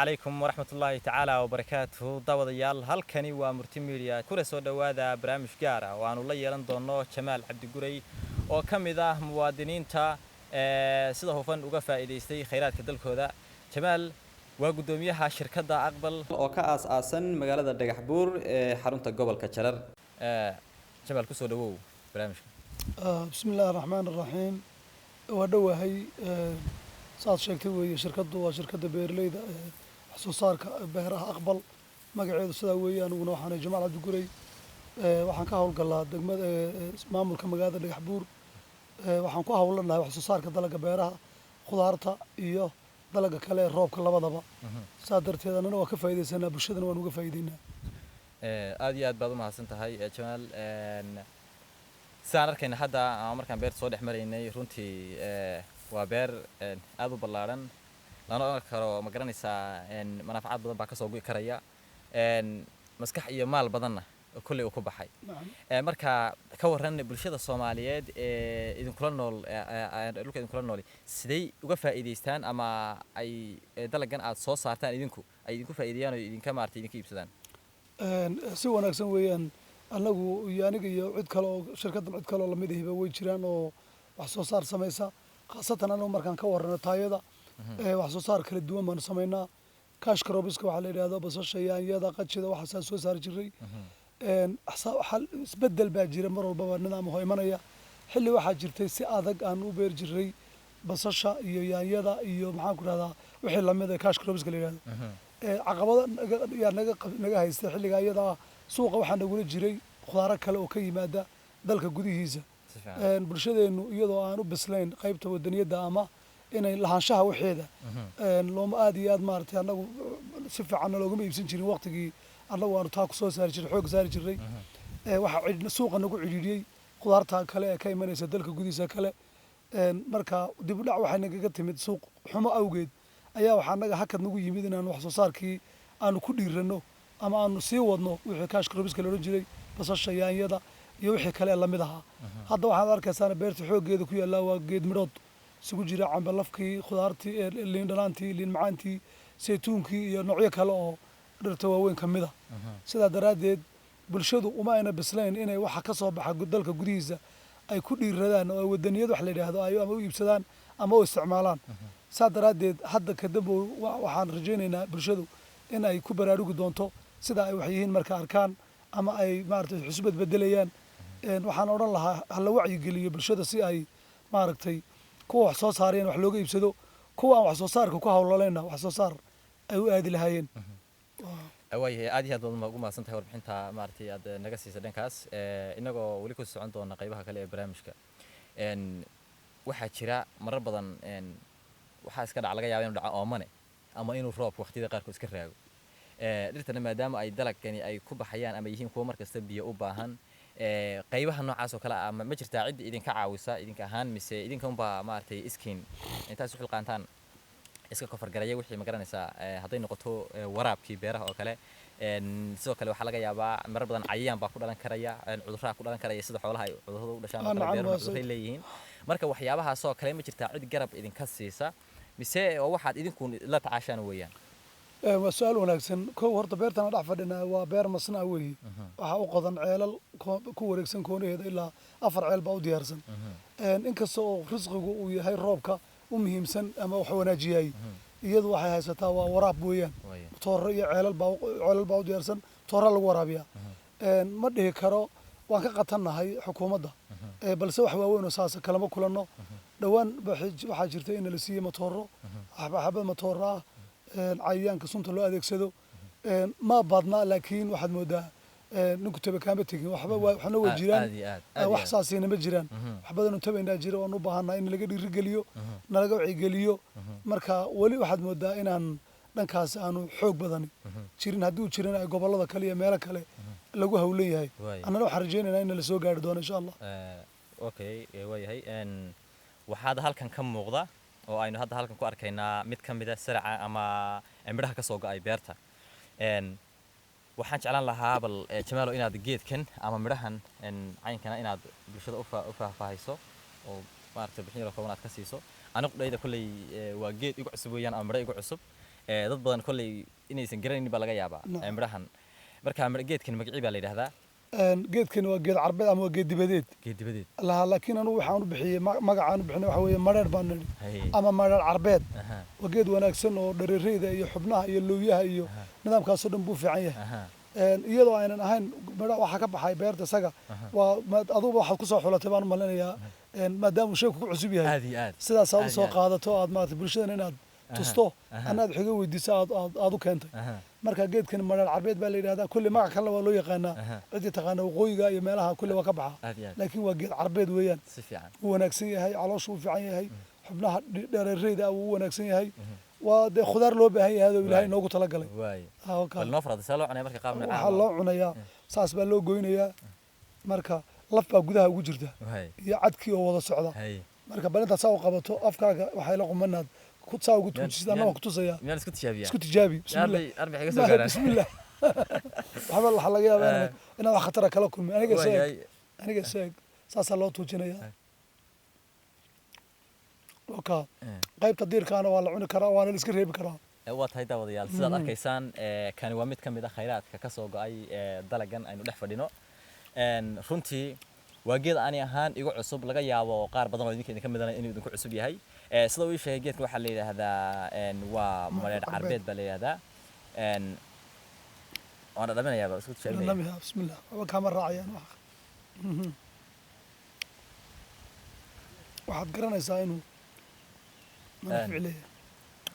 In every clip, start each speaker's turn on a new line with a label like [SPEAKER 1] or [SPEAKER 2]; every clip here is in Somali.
[SPEAKER 1] عليكم ورحمة الله تعالى وبركاته داوديال halkani waa Murti Media kula soo dhawaada barnaamij gaar ah oo aan la yeelan doono Jamaal Cabdi Guray oo kamid ah muwaadiniinta sida hufan uga faa'iideystay kheyraadka dalkooda Jamaal waa gudoomiyaha shirkadda Aqbal oo ka aas-aasan magaalada Dhagaxbuur ee xarunta gobolka Jarar Jamaal ku soo dhawow barnaamijka
[SPEAKER 2] bismillaahir rahmaanir rahiim waa dhawahay saad sheegtay weeye shirkaddu waa shirkadda beerleyda wax soo saarka beeraha Aqbal magaceedu sida weeye aniguna waxaan Jamaal Cabdi Guray waxaan ka howlgalaa degmada maamulka magaalada Dhagaxbuur waxaan ku howlanahay wax soo saarka dalagga beeraha khudaarta iyo dalagga kale roobka labadaba saa darteed anana waa ka faa'iideysanaa bulshadana waan uga faa'iideynaa
[SPEAKER 1] aad iyo aad baad u mahadsan tahay Jamaal saan arkayna hadda markaan beerta soo dhex maraynay runtii waa beer aad u ballaaran lana oran karo ma garanaysaa manaafacaad badan baa ka soo go'i karaya maskax iyo maal badanna kulli uu ku baxay marka ka waran bulshada Soomaaliyeed ee idinkula nool dhulka idinkula nool sidee uga faa'iideystaan ama ay dalagan aad soo saartaan idinku faa'iideeyaan oo idinka maartay idinka iibsadaan
[SPEAKER 2] si wanaagsan weeyaan anagu iyo aniga iyo cid kale oo shirkaddan cid kale oo lamid ah way jiraan oo wax soo saar sameeysa khaasatan anagu markaan ka warrano taayada wax soo saar kala duwan baan sameynaa cash crops-ka waxa la yiraahdo basasha yaanyada qajida waxa soo saar jiray isbedel baa jira mar walba nidaam oo imanaya xilli waxa jirtay si adag aan u beer jiray basasha iyo yaanyada iyo maxaan ku raahdaa wixii lamid ah cash crops-ka la yiraahdo caqabado naga haysta xilliga ayada suuqa waxa nagula jiray khudaar kale oo ka yimaada dalka gudihiisa bulshadeenu iyadoo aan u bislayn qaybta wadaniyada ama inay lahaanshaha waxeeda looma aad iyo aad maartay anagu si fiican looga iibsan jirin waqtigii anagu aanu taa ku soo saari jiray xoog saari jiray waxa suuqa nagu cidhiidhiyay khudaarta kale ee ka imanaysa dalka gudihiisa kale marka dib u dhac waxa naga timid suuq xumo awgeed ayaa waxa naga hakad nagu yimid inaan wax soo saarkii aanu ku dhiirano ama aanu sii wadno wixii cash crops-ka loo jiray basasha yaanyada iyo wixii kale la mid ahaa hadda waxaad arkaysaa beerta xoogeeda ku yaala waa geed midhood isugu jira camba lafkii khudaartii liin dhanaantii liin macaantii saytuunkii iyo noocyo kale oo dhirta waaweyn ka mid ah sidaa daraadeed bulshadu uma ayna bislayn inay waxa ka soo baxa dalka gudihiisa ay ku dhiiradaan oo wadaniyad wax la yiraahdo ay ama u iibsadaan ama u isticmaalaan saa daraadeed hadda kadib waxaan rajaynaynaa bulshadu in ay ku baraarugi doonto sida ay wax yihiin marka arkaan ama ay maartay xusbad bedelayaan waxaan oran lahaa hal wacyi geliyo bulshada si ay maartay kuwa wax soo saareen wax looga iibsado kuwa wax soo saarka ku hawlaleena wax soo saar ay u aadi lahaayeen
[SPEAKER 1] awaayahay aad iyo aad baad ugu mahadsantahay warbixinta maartay aad naga siisay dhankaas inagoo wali ku socon doona qaybaha kale ee barnaamijka waxaa jira marar badan waxa iska dhac laga yaabaa inuu dhaco oomane ama inuu roob waqtiyada qaarkood iska raago dhirtana maadaama ay dalagani ay ku baxayaan ama yihiin kuwa markasta biyo u baahan qaybaha noocaas oo kale ah ma jirtaa cid idinka caawisa idinka ahaan mise idinka unba maartay iskiin intaas wixii qaantaan iska kofargaraya wixii ma garanaysaa hadday noqoto waraabkii beeraha oo kale sidoo kale waxa laga yaabaa marar badan cayayaan baa ku dhalan karaya cudurrada ku dhalan karaya sida xoolaha ay cudurrada u dhashaan beeraha waxay leeyihiin marka waxyaabahaas oo kale ma jirtaa cid garab idinka siisa mise oo waxaad idinku la tacaashaan weeyaan
[SPEAKER 2] waa su'aal wanaagsan koow horta beertana dhex fadhinaa waa beer masnaa weeye waxa u qodan ceelal ku wareegsan koonaheeda ilaa 4 ceel baa u diyaarsan inkasta oo risqigu uu yahay roobka u muhiimsan ama wax wanaajiyay iyadu waxay haysataa waa waraab weeyaan tooro iyo ceelal baa u diyaarsan tooro lagu waraabiyaa ma dhihi karo waan ka qatanahay xukuumadda balse wax waaweyn oo saas kalama kulano dhawaan waxa jirta in la siiyo matooro xabad matooro ah cayayaanka sunta loo adeegsado ma badna laakiin waxaad moodaa ninku tabakaama tegin waxna way jiraan wax saasina ma jiraan wax badan oo tabaynaa jira oo u baahanaa in laga dhiirigeliyo nalaga wacigeliyo marka wali waxaad moodaa inaan dhankaas aanu xoog badan jirin haddii uu jirin ay gobolada kale iyo meelo kale lagu hawlan yahay annana waxaan rajaynaynaa in la soo gaari doono insha Allah
[SPEAKER 1] okay waayahay waxaad halkan ka muuqda oo aynu hadda halkan ku arkaynaa mid ka mid ah saraca ama midhaha ka soo go'ay beerta waxaan jeclaan lahaa bal Jamaalo inaad geedkan ama midhahan caynkana inaad bulshada u faahfaahiso oo maartay bixin yar kooban aad ka siiso anigu dhayda kulay waa geed igu cusub weeyaan ama midho igu cusub dad badan kolley inaysan garanaynin baa laga yaabaa
[SPEAKER 2] Nacam.
[SPEAKER 1] midhahan marka geedkan magacii baa la yidhaahdaa
[SPEAKER 2] geedkani waa geed carbeed ama waa geed dibadeed
[SPEAKER 1] geed dibadeed
[SPEAKER 2] laha laakiin anigu waxaan u bixiyey magacaan u bixinay waxa weeye madheer baan nidhi
[SPEAKER 1] Haye.
[SPEAKER 2] ama madheer carbeed
[SPEAKER 1] aha
[SPEAKER 2] waa geed wanaagsan oo dhareereyda iyo xubnaha iyo lowyaha iyo nidaamkaasoo dhan buu fiican yahay
[SPEAKER 1] aha
[SPEAKER 2] iyadoo aynan ahayn midho waxaa ka baxay beerta isaga waa aduba waxaad kusoo xulatay baan u malinayaa maadaama uu sheeku ku cusub yahay
[SPEAKER 1] aad iyo aad
[SPEAKER 2] sidaas aad
[SPEAKER 1] Aad
[SPEAKER 2] usoo
[SPEAKER 1] iyo aad.
[SPEAKER 2] qaadato aad maarata bulshadan inaad tusto anaad xiga weydiiso aad u keentay
[SPEAKER 1] aha
[SPEAKER 2] marka geedkan madheer carbeed baa la yidhahdaa kulli magac kalena waa loo yaqaanaa
[SPEAKER 1] aha
[SPEAKER 2] ciddii taqaana waqooyiga iyo meelaha kulli waa ka baxa
[SPEAKER 1] aad iyo aad
[SPEAKER 2] laakiin waa geed carbeed weeyaan
[SPEAKER 1] si fiican
[SPEAKER 2] wuu wanaagsan yahay calooshu wuu fiican yahay xubnaha dhareereyda ah wuu u wanaagsan yahay waa dee khudaar loo baahan yahay oo ilaahay noogu talagalay
[SPEAKER 1] waay
[SPEAKER 2] Ah, waa kaa.
[SPEAKER 1] bal noo farada saa loo cunay marka qaab
[SPEAKER 2] waxaa
[SPEAKER 1] noocan
[SPEAKER 2] loo cunayaa saas baa loo goynayaa marka laf baa gudaha ugu jirta
[SPEAKER 1] waay
[SPEAKER 2] iyo cadkii oo wada socda
[SPEAKER 1] haye
[SPEAKER 2] marka bal intaad saa u qabato afkaaga waxay la qumanaad saa ugu tuujisid
[SPEAKER 1] Miyaan-
[SPEAKER 2] annagoo kutusaya
[SPEAKER 1] miyaan isku tijaabiyaa
[SPEAKER 2] isku tijaabi bismillah
[SPEAKER 1] arbi xiga soo gaaraan
[SPEAKER 2] bismillah waxba waxaa laga yaabaa inaad wax khatara kala kulmi aniga soo eg
[SPEAKER 1] waay
[SPEAKER 2] aniga soo eg saasaa loo tuujinayaa oka qaybta diirkaana waa la cuni karaa waana la iska reebi karaa
[SPEAKER 1] waa tahay daawadayaal sidaad arkaysaan kani waa mid ka mid ah khayraadka ka soo go'ay dalagan aynu dhex fadhino runtii waa geed ani ahaan igu cusub laga yaabo qaar badan oo idinka midana inuu idinku cusub yahay sida uu ii sheegay geedkan waxaa la yidhaahdaa waa madheer carbeed baa la yidhaahdaa waan dhadhaminayaaba isku tijaabinaya
[SPEAKER 2] namiha bismillah waxba kaama raacayaan waxaad garanaysaa inuu manaafic leeyahay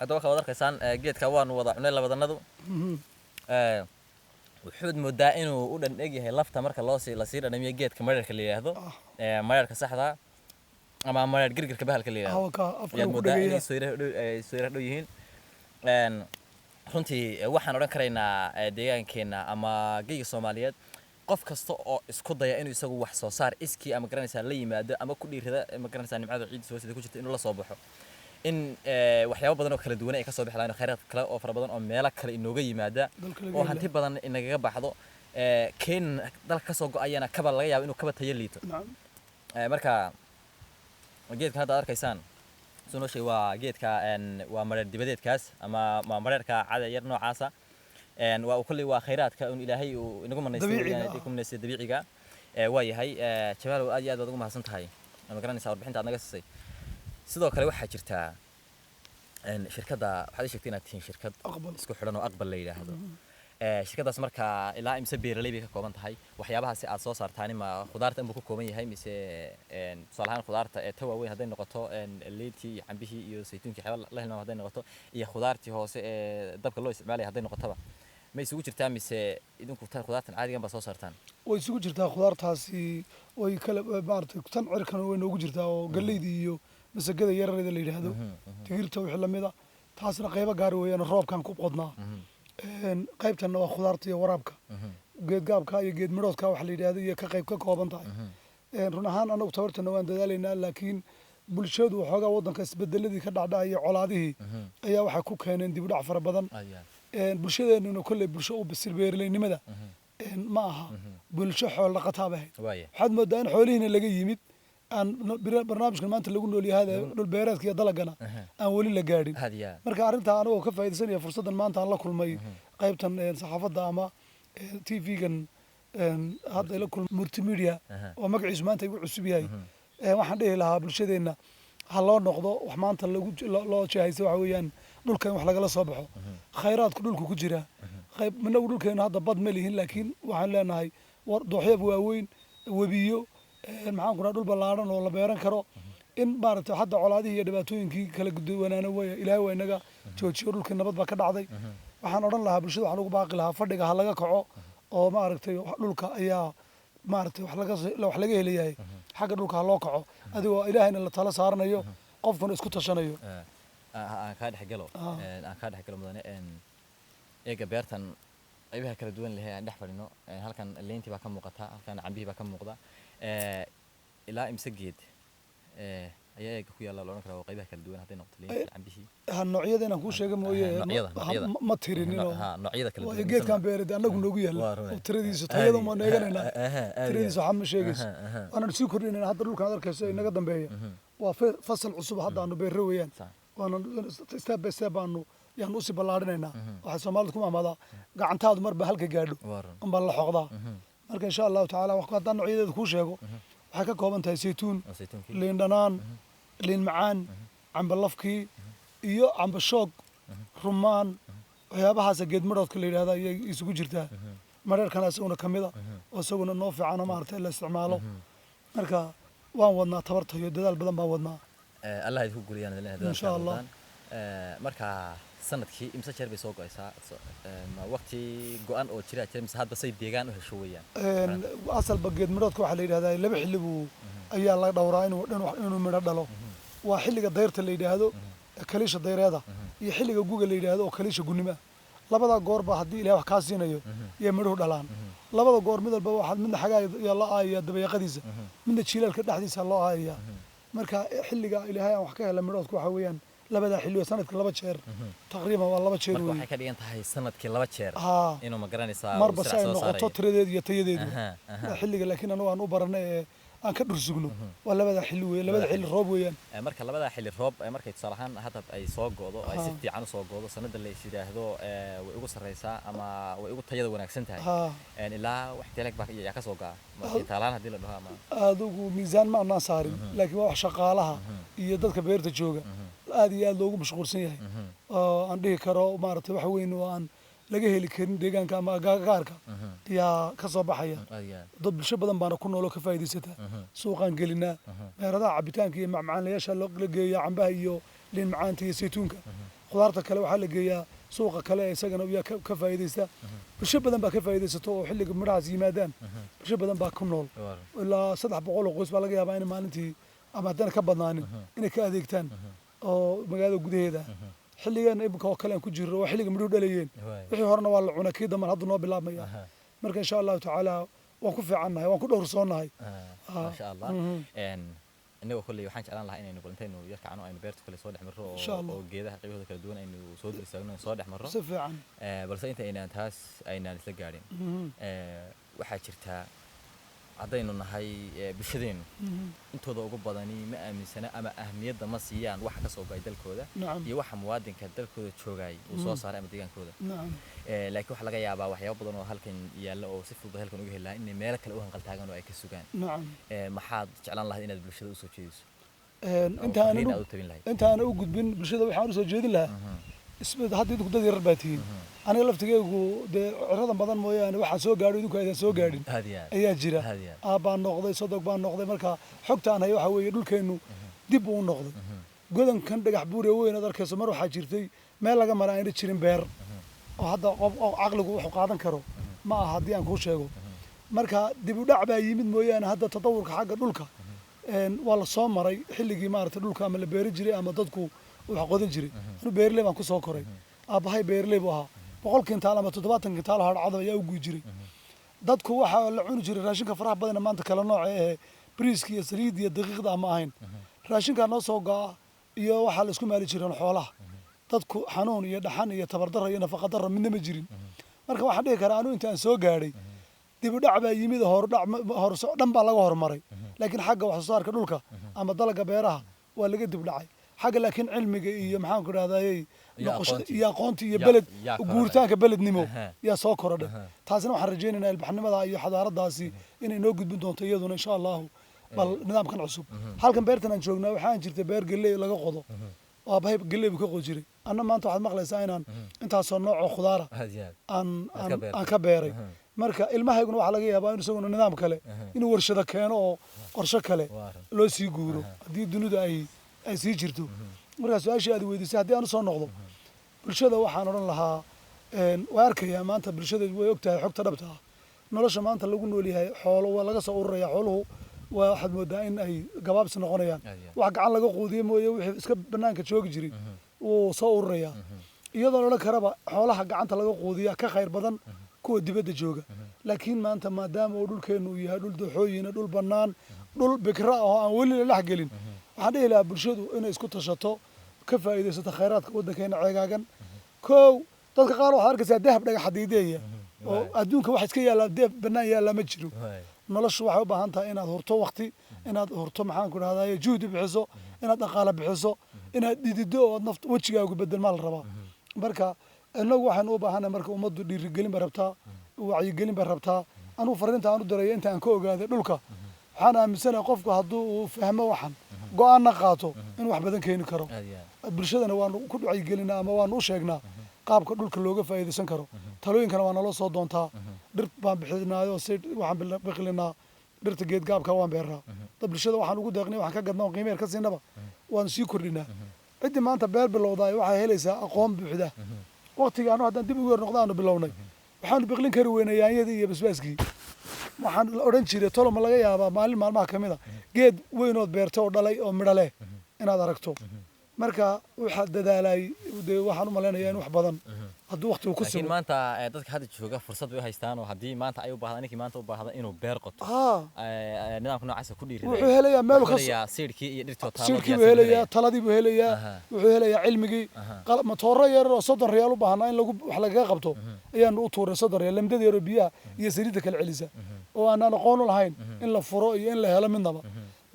[SPEAKER 1] hadda waxaad wada arkaysaan geedka waanu wada cunay labadanadu wuxuud moodaa inuu u dhandheg yahay lafta marka lasii dhadhamiyo geedka madheerka la yidhaahdo madheerka saxda ama madheer girgirka bahalka la yidhaahdo
[SPEAKER 2] hawa kaa afka
[SPEAKER 1] ayaad
[SPEAKER 2] ku
[SPEAKER 1] moodaa inay
[SPEAKER 2] dhegaya
[SPEAKER 1] soo yara dhow yihiin runtii waxaan odhan karaynaa deegaankeenna ama geyga soomaaliyeed qof kasta oo isku daya inuu isagu wax soo saar iskii ama garanaysaa la yimaado ama ku dhiirada ma garanaysaa nimcada ciiddiisa hoosida ku jirta inuu la soo baxo in waxyaabo badan oo kala duwan ay ka soo bixi lahayn khayraad kale oo fara badan oo meelo kale inooga yimaada
[SPEAKER 2] dalka laga
[SPEAKER 1] oo
[SPEAKER 2] heli
[SPEAKER 1] hanti badan inagaga baxdo keen dalka ka soo go-ayana kaba laga yaabo inuu kaba tayo liito
[SPEAKER 2] nacam
[SPEAKER 1] marka geedkan hadda aad arkaysaan soo noo sheegay waa geedka waa madheer dibadeedkaas ama madheerka cada yar noocaasa waa kolley waa khayraadka un ilaahay uu inagu
[SPEAKER 2] Dabiiciga
[SPEAKER 1] manaystay ku manaystay dabiiciga waa yahay jabaalow aad iyo aad baad ugu mahadsan tahay ma garanaysaa warbixinta aad naga siisay sidoo kale waxaa jirtaa shirkadda waxaad ii sheegtay inaad tihiin shirkad
[SPEAKER 2] aqbal
[SPEAKER 1] isku xidhan oo aqbal la yidhaahdo shirkaddaas markaa ilaa imse beeraley bay ka kooban tahay waxyaabahaasi aad soo saartaan ma khudaarta inbuu ka kooban yahay mise tusaale ahaan khudaarta ta waaweyn hadday noqoto liintii iyo cambihii iyo saytuunkii waxyaaba la hilmaamo hadday noqoto iyo khudaartii hoose ee dabka loo isticmaalaya hadday noqotoba ma isugu jirtaa mise idinku khudaartan caadigan baa soo saartaan
[SPEAKER 2] way isugu jirtaa khudaartaasi way kala maaragtay tan cirkan way noogu jirtaa oo galleyda iyo masagada yarareeda la yidhaahdo digirta wixii lamid a taasna qaybo gaari weeyaan roobkan ku qodnaa qaybtanna waa khudaarta iyo waraabka geed gaabka iyo geed midhoodka waxa la yidhaahdo iyo ka qayb ka kooban tahay run ahaan anagu tabartana waan dadaalaynaa laakiin bulshadu waxoogaa waddanka isbedeladii ka dhacdhacaya colaadihii ayaa waxay ku keeneen dib u dhac fara badan bulshadeennuna kolley bulsho u bisil beeraleynimada ma aha bulsho xoolo dhaqataa bay ahayd waxaad moodaa in xoolihiina laga yimid aan barnaamijkan maanta lagu nool yahay dhul beereedka iyo dalagana aan weli la gaadhin marka arrintaa anagoo ka faa'iidaysanaya fursaddan maanta aan la kulmay qaybtan saxaafadda ama tv-gan hadda la kulmay multimedia oo magaciisu maanta igu cusub yahay waxaan dhihi lahaa bulshadeenna ha loo noqdo wax maanta loo jahaysa waxa weeyaan dhulka in wax lagala soo baxo khayraadku dhulku ku jira inagu dhulkeenu hadda bad ma lihin laakiin waxaan leenahay dooxyaba waaweyn webiyo maxaan ku dhaha dhul ballaaran oo la beeran karo in maaragtay hadda colaadihii iyo dhibaatooyinkii kala gudwanaana way ilaahay waa inaga joojiyo dhulkii nabad baa ka dhacday waxaan odhan lahaa bulshada waxaan ugu baaqi lahaa fadhiga ha laga kaco oo maaragtay dhulka ayaa maaragtay wax laga helayahay xagga dhulka ha loo kaco adigoo ilaahayna la tala saaranayo qofkuna isku tashanayo
[SPEAKER 1] aan kaa dhexgalo mudane eega beertan qaybaha kala duwan lehe aan dhex fadhino halkan leyntii baa ka muuqata halkan cambihii baa ka muuqda ilaa imse geed ayaa eega ku yaalla la odhan karaa waa qaybaha kala duwan hadday noqoto leyntii cambihii
[SPEAKER 2] noocyada inaan kuu sheega mooye ma tirinin
[SPEAKER 1] noocyada kala
[SPEAKER 2] waayo geedkan beerade annagu noogu yaalla oo tiradiisu tayada maan eeganaynaa tiradiisu waxaa ma sheegayso waanaan sii kordhinayna hadda dhulkaan arkayso inaga dambeeya waa fasal cusub hadda aanu beerre weeyaan waana step by step baanu yaan usii ballaarinaynaa waxay soomaalidu ku mahmadaa gacantaadu marba halka gaadho unbaa la xoqdaa marka insha allahu tacaala haddaan noocyadeeda kuu sheego waxay ka kooban tahay saytuun liin dhanaan liin macaan camba lafkii iyo camba shoog rumaan waxyaabahaasa geed madhoodka la yidhahda ayay isugu jirtaa madheerkana isaguna ka mida oo isaguna noo fiicano maaragtay la isticmaalo marka waan wadnaa tabarta iyo dadaal badan baan wadnaa
[SPEAKER 1] allah idinku guriyaan
[SPEAKER 2] insha allah
[SPEAKER 1] marka sanadkii imse jeer bay soo go'aysaa ma waqti go'an oo jira mise hadba say deegaan u hesho weeyaan
[SPEAKER 2] asalba geed midhoodka waxaa la yidhahdaa laba xilli buu ayaa la dhowraa inuu midho dhalo waa xilliga dayrta la yidhaahdo kaliisha dayreeda iyo xilliga guga la yidhaahdo oo kaliisha gunnima labada goorba haddii ilahay wax kaa siinayo yay midhuhu dhalaan labada goor mid walba waxaad midna xagaa loo aayaya dabayaqadiisa midna jiilaalka dhexdiisa loo aayayaa marka xilliga ilaahay aan wax ka hela midhoodka waxaa weeyaan labadaa xilli sanadkii 2 jeer taqriiban waa 2 jeer
[SPEAKER 1] waxay ka dhigan tahay sanadkii 2 jeer inuu ma garanaysaa
[SPEAKER 2] marba si ay noqoto tiradeed iyo tayadeedu xilliga laakiin anagu aan u baranay aan ka dhursugno waa labada xilli weeyaan labada xilli roob weeyaan
[SPEAKER 1] marka labada xilli roob markay tusaalahan hadda ay soo go'do ay si fiican u soo go'do sanada la yiraahdo way ugu sareysaa ama way ugu tayada wanaagsan tahay ilaa wax teelag baa ya ka soo gaa markii taalaan hadii la dhaho ama
[SPEAKER 2] adugu miisaan ma aan saarin laakiin waa wax shaqaalaha iyo dadka beerta jooga aad iyo aad loogu mashquulsan yahay oo aan dhihi karo maaragtay wax weyn oo aan laga heli karin deegaanka ama gaarka yaa ka soo baxaya dad bulsho badan baana ku nooloo ka faa'iidaysata suuqaan gelinaa meheradaha cabitaanka iyo macmacaanlayaasha la geeyaa cambaha iyo liin macaanta iyo saytuunka khudaarta kale waxaa la geeyaa suuqa kale isagana yaa ka faa'iidaysta bulsho badan baa ka faa'iidaysato oo xilliga midhahaas yimaadaan bulsho badan baa ku nool ilaa 300 oo qoys baa laga yaabaa in maalintii ama haddana ka badnaanin inay ka adeegtaan oo magaalada gudaheeda xilligan ibka oo kale aan ku jirro waa xilliga midhuhu dhalayeen wixii horena waa la cunaa kii damban hadda noo bilaabmaya marka insha allahu tacaala waan ku fiicannahay waan ku dhowrsoonahay
[SPEAKER 1] masha allah inagoo kolley waxaan jeclaan lahaa inaynu balintaynu yarkacano aynu beerta kale soo dhex marro oo geedaha qaybahooda kala duwan aynu soo dul istaagno soo dhex marro
[SPEAKER 2] si fiican
[SPEAKER 1] balse inta aynaan taas aynaan isla gaadhin waxaa jirtaa haddaynu nahay bulshadeenu intooda ugu badani ma aaminsana ama ahmiyadda ma siiyaan waxa ka soo go'ay dalkooda iyo waxa muwaadinka dalkooda joogay uu soo saaray ama deegaankooda laakiin waxa laga yaabaa waxyaabo badan oo halkan yaalla oo si fudud halkan uga helaa inay meel kale u hanqal taagan oo ay ka sugaan maxaad jeclaan lahayd inaad bulshada u soo jeediso
[SPEAKER 2] intaana u gudbin bulshada waxaan u soo jeedin lahaa hadda idinku dad yarar baa tihiin aniga laftigeygu dee ciradan badan mooyaane waxaan soo gaadho idinku aydan soo gaadhin ayaa jira aabbaan noqday sodog baan noqday marka xogtaan hay waxa weeye dhulkeennu dib uu noqday godankan dhagax buure weyn aad arkayso mar waxaa jirtay meel laga mara ayna jirin beer oo hadda caqligu wuxuu qaadan karo ma aha haddii aan kuu sheego marka dib u dhac baa yimid mooyaane hadda tatawurka xagga dhulka waa la soo maray xilligii maaragtay dhulka ama la beeri jiray ama dadku wax qodan jiray anu beerley baan ku soo koray aabbahay beerley buu ahaa 100 kintaal ama 70 kintaal hadhacdo ayaa u guy jiray dadku waxa la cuni jiray raashinka faraha badan maanta kala nooc ee briiska iyo saliid iyo daqiiqda ama ahayn raashinka noo soo go'a iyo waxa la isku maali jiray xoolaha dadku xanuun iyo dhaxan iyo tabardarro iyo nafaqa darro midna ma jirin marka waxaan dhihi karaa anu intaan soo gaadhay dib u dhac baa yimid horso dhan baa laga hormaray laakiin xagga wax soo saarka dhulka ama dalagga beeraha waa laga dib dhacay xagga laakiin cilmiga iyo maxaan ku raadayay iyo aqoonta iyo beled guuritaanka belednimo yaa soo korodhay taasina waxaan rajaynaynaa ilbaxnimada iyo xadaaradaasi inay noo gudbin doonto iyaduna insha allahu bal nidaamkan cusub halkan beertan aan joognaa waxaan jirtay beer galley laga qodo aabbahay galley buu ka qodi jiray anna maanta waxaad maqlaysaa inaan intaasoo nooc oo khudaara aan ka beeray marka ilmahayguna waxaa laga yaabaa in isaguna nidaam kale inuu warshado keeno oo qorshe kale loo sii guuro haddii dunida ay sii jirto markaa su-aashii aad weydiisay haddii aan u soo noqdo bulshada waxaan odhan lahaa waa arkayaa maanta bulshada way ogtahay xogta dhabta ah nolosha maanta lagu nool yahay xoolo waa laga soo ururaya xooluhu waxaad moodaa in ay gabaabsi noqonayaan wax gacan laga quudiye mooye wixii iska banaanka joogi jiray wuu soo ururayaa iyadoo odhan karaba xoolaha gacanta laga quudiya ka khayr badan kuwa dibadda jooga laakiin maanta maadaama uu dhulkeennu uu yahay dhul dooxooyina dhul bannaan dhul bikra ah oo aan weli la dhex gelin waxaan dhihi lahaa bulshadu inay isku tashato ka faa'iidaysato khayraadka waddankeena ceegaagan kow dadka qaar waxaad arkaysaa dahab dhagax xadiideeya oo adduunka wax iska yaallaa dahab bannaan yaallaa ma jiro noloshu waxay u baahan tahay inaad hurto waqti inaad hurto maxaan ku dhahdaye juhdi bixiso inaad dhaqaale bixiso inaad dhidido oo nafta wejigaagu bedel maa la rabaa marka inagu waxaan u baahanay marka ummaddu dhiirigelin bay rabtaa wacyigelin bay rabtaa anugu fariinta aan u diray inta aan ka ogaaday dhulka waxaan aaminsanahay qofku hadduu uu fahmo waxan go-aanna qaato inuu wax badan keeni karo bulshadana waanu ku wacyigelinaa ama waanu u sheegnaa qaabka dhulka looga faa'iidaysan karo talooyinkana waa naloo soo doontaa dhir baan bixinaayo waxaan biqilinaa dhirta geedgaabka waan beeraa dad bulshada waxaan ugu deeqnay waxaan ka gadnaa qiimeer ka siinaba waan sii kordhinaa ciddii maanta beer bilowdaay waxay helaysaa aqoon buuxda waqtiga anu haddaan dib ugu yar noqdaanu bilownay waxaanu biqlin kari weynay yaanyadii iyo basbaaskii waxaan la odhan jiray toloma laga yaabaa maalin maalmaha ka mid a geed weynood beerta oo dhalay oo midho leh inaad aragto marka waxaa dadaalay dee waxaan u malaynayaa in wax badan hadduu waqtigu ku
[SPEAKER 1] laakiin maanta dadka hadda jooga fursad bay u haystaan oo haddii maanta ay u baahdaan ninkii maanta u baahda inuu beer qoto nidaamka noocaas ku dhiiriday
[SPEAKER 2] wuxuu helayaa meel ka
[SPEAKER 1] siidkii iyo dhirtii taalo
[SPEAKER 2] siidkii buu helayaa taladii buu helayaa wuxuu helayaa cilmigii matooro yar oo 30 riyaal u baahnaa in lagu wax lagaga qabto ayaanu u tuuray 30 riyaal lamdada yar oo biyaha iyo saliidda kala celisa oo aan aqoon u lahayn in la furo iyo in la helo midnaba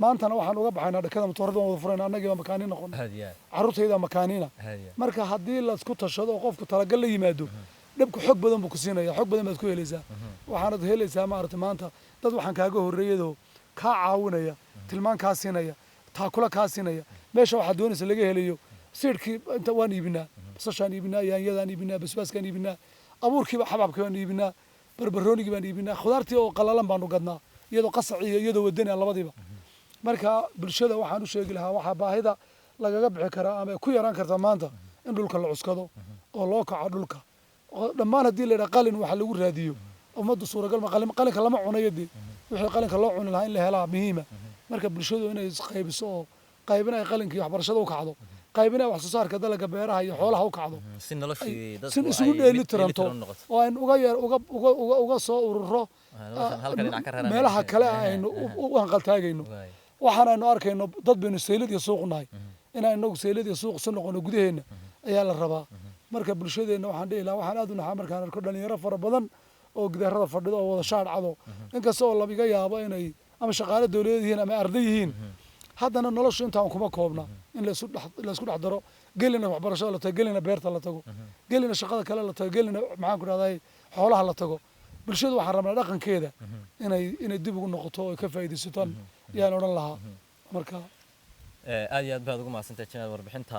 [SPEAKER 2] maantana waxaan uga baxaynaa dhakada matoorada wada furayna annagiiba makaaniin noqon carruurtayda makaaniina marka haddii la isku tashado oo qofku talagal la yimaado dhabku xog badan buu ku siinaya xog badan baad ku helaysaa waxaanad helaysaa maaragtay maanta dad waxaan kaaga horreeyadoo kaa caawinaya tilmaan kaa siinaya taakula kaa siinaya meesha waxaad doonaysa laga helayo siidhkii inta waan iibinaa basashaan iibinaa yaanyadaan iibinaa basbaaskaan iibinaa abuurkiiba xabxabkii baan iibinaa barbaroonigii baan iibinaa khudaartii oo qalalan baanu gadnaa iyadoo qasac iyo iyadoo wadani labadiiba marka bulshada waxaan u sheegi lahaa waxaa baahida lagaga bixi karaa ama ku yaraan karta maanta in dhulka la cuskado oo loo kaco dhulka dhammaan haddii la yidhaha qalin waxa lagu raadiyo ummaddu suuragal ma qalinka lama cunayo dee wixii qalinka loo cuni lahaa in la helaa muhiima marka bulshadu inay isqaybiso oo qaybina ay qalinka iyo waxbarashada u kacdo qaybina wax soo saarka dalagga beeraha iyo xoolaha u kacdo si isugu dheeli tiranto oo aynu uga soo ururo meelaha kale aynu u hanqaltaagayno waxaan aynu arkayno dad baynu seylad iyo suuq nahay inaan inagu seylad iyo suuq soo noqono gudaheena ayaa la rabaa marka bulshadeenna waxaan dhihi lahaa waxaan aad u naxaa markaan arko dhalinyaro fara badan oo gidaarada fadhido oo wada shaar cado inkasta oo laga yaabo inay ama shaqaale dawladeed yihiin ama arday yihiin haddana noloshu intaan kuma koobna in la isku dhex daro gelina waxbarashada la tago gelina beerta la tago gelina shaqada kale la tago gelina maxaan ku dhahday xoolaha la tago bulshadu waxaan rabnaa dhaqankeeda inay dib ugu noqoto oo ka faa'iidaysataan yaan odhan lahaa marka
[SPEAKER 1] aad iyo aad baad ugu mahadsantahay jinaad warbixinta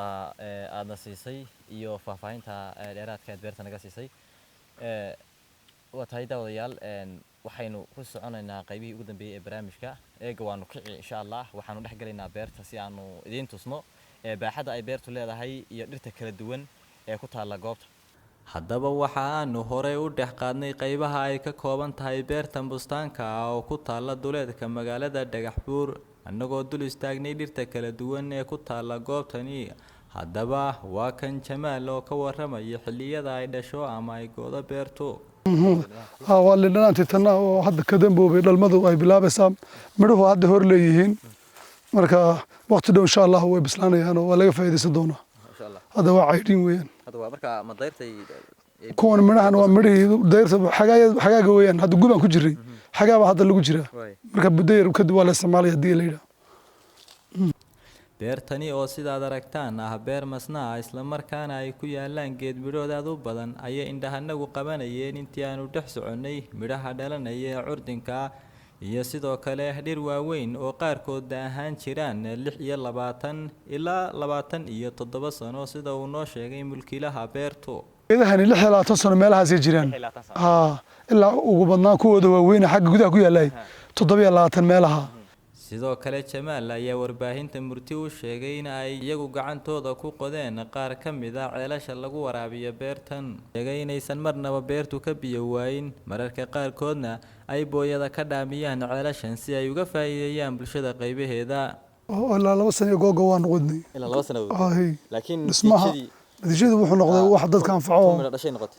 [SPEAKER 1] aadna siisay iyo faahfaahinta dheeraadka aad beerta naga siisay waa tahay daawadayaal waxaynu ku soconaynaa qaybihii ugu dambeeyey ee barnaamijka eega waanu kici insha allah waxaanu dhex gelaynaa beerta si aanu idiin tusno baaxadda ay beertu leedahay iyo dhirta kala duwan ee ku taalla goobta haddaba waxa aanu horey u dhex qaadnay qaybaha ay ka kooban tahay beertan bustaanka ah oo ku taalla duleedka magaalada Dhagaxbuur annagoo dul istaagnay dhirta kala duwan ee ku taalla goobtani haddaba waa kan Jamaal oo ka warramaya xilliyada ay dhasho ama ay goodo beertu
[SPEAKER 2] waa lidanaantii tanna oo hadda ka damboobay dhalmadu ay bilaabaysaa midhuhu hadda hor leeyihiin marka waqti dhow insha allah way bislaanayaan oo waa laga faa'iidaysan doonaa hadda waa caydhin weeyaan kuwan midhahan waa midhihii dayrta xagaaga weeyaan hadda gubaan ku jiray xagaaba hadda lagu jiraa marka buddo yar kadib waa la isticmaalaya haddii la yidhaha
[SPEAKER 1] beertani oo sidaad aragtaan ah beer masnaa isla markaana ay ku yaalaan geed midhood aad u badan ayay indhahanagu qabanayeen intii aanu dhex soconnay midhaha dhalanaya ee curdinka iyo sidoo kale dhir waaweyn oo qaarkood ahaan jiraan 26 ilaa 27 sano sida uu noo sheegay mulkiilaha beertu
[SPEAKER 2] geedahani 26 sano meelahaas ay jiraan ilaa ugu badnaan kuwooda waaweyn xagga gudaha ku yaalay 27 meelaha
[SPEAKER 1] sidoo kale Jamaal ayaa warbaahinta murti u sheegay in ay iyagu gacantooda ku qodeen qaar ka mid ah ceelasha lagu waraabiyo beertan sheegay inaysan marnaba beertu ka biyo waayin mararka qaarkoodna ay booyada ka dhaamiyaan ceelashan si ay uga faa'iideeyaan bulshada qaybaheeda
[SPEAKER 2] ilaa 2 sano googo waan qodnay
[SPEAKER 1] ilaa 2 sano laakiin
[SPEAKER 2] natiijadu wuxuu noqday wax dadka anfaco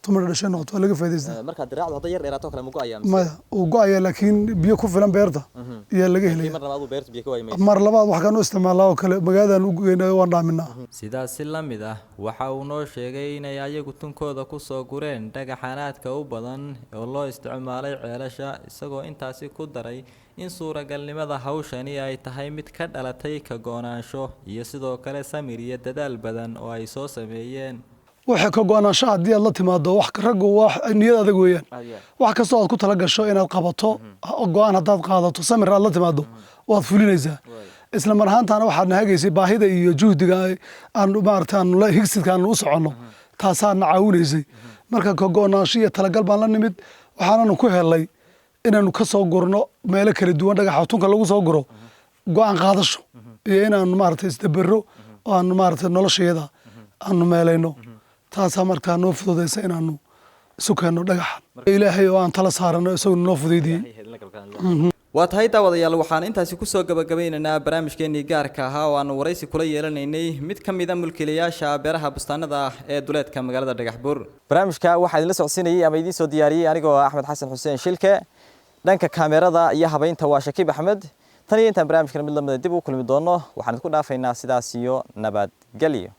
[SPEAKER 2] tumir dhashay noqoto laga faa'iideystaa
[SPEAKER 1] marka diraacdu hadda yar dheeraato kale ma go'ayaan
[SPEAKER 2] ma uu go'aya laakiin biyo ku filan beerta iyo laga helay
[SPEAKER 1] mar labaad beertu biyo ka waayay
[SPEAKER 2] mar labaad wax kan u isticmaalaa oo kale magaaladan u geeynayo waan dhaaminaa
[SPEAKER 1] sidaas la mid ah waxa uu noo sheegay inay ayagu tunkooda ku soo gureen dhagaxanaadka u badan oo loo isticmaalay ceelasha isagoo intaasi ku daray in suuragalnimada hawshani ay tahay mid ka dhalatay ka go'naansho iyo sidoo kale samir iyo dadaal badan oo ay soo sameeyeen
[SPEAKER 2] waxa ka go'naansho haddii aad la timaado wax raggu wax niyad adag weeyaan wax kasta oo aad ku tala gasho inaad qabato go'aan haddaad qaadato samir aad la timaado waad fulinaysaa isla mar ahaantaana waxaad nahagaysay baahida iyo juhdiga aan maartaan la higsidkaan u soconno taasaa na caawinaysay marka ka go'naansho iyo talagal baan la nimid waxaananu ku helay inaanu ka soo gurno meelo kala duwan dhagaxa tunka lagu soo guro go'aan qaadasho iyo inaanu maartay isdabaro oo aanu maartay nolosheeda aanu meelayno taasaa markaa noo fududaysa inaanu isu keenno dhagaxa ilaahay oo aan tala saarano isagoo noo fududeeyay
[SPEAKER 3] waa tahay daawadayaal waxaan intaasi ku soo gabagabaynaynaa barnaamijkeenii gaarka ahaa oo aanu waraysi kula yeelanaynay mid ka mid a mulkiilayaasha beeraha bustaanada ee duleedka magaalada Dhagaxbuur barnaamijka waxaa idin la socodsiinayay ama idin soo diyaariyay anigoo Axmed Xasan Xuseen Shilke dhanka kaamirada iyo habeynta waa Shakiib Axmed tan iyo intaan barnaamijkan mid lamida dib u kulmi doono waxaan idinku dhaafaynaa sidaas iyo nabad galiyo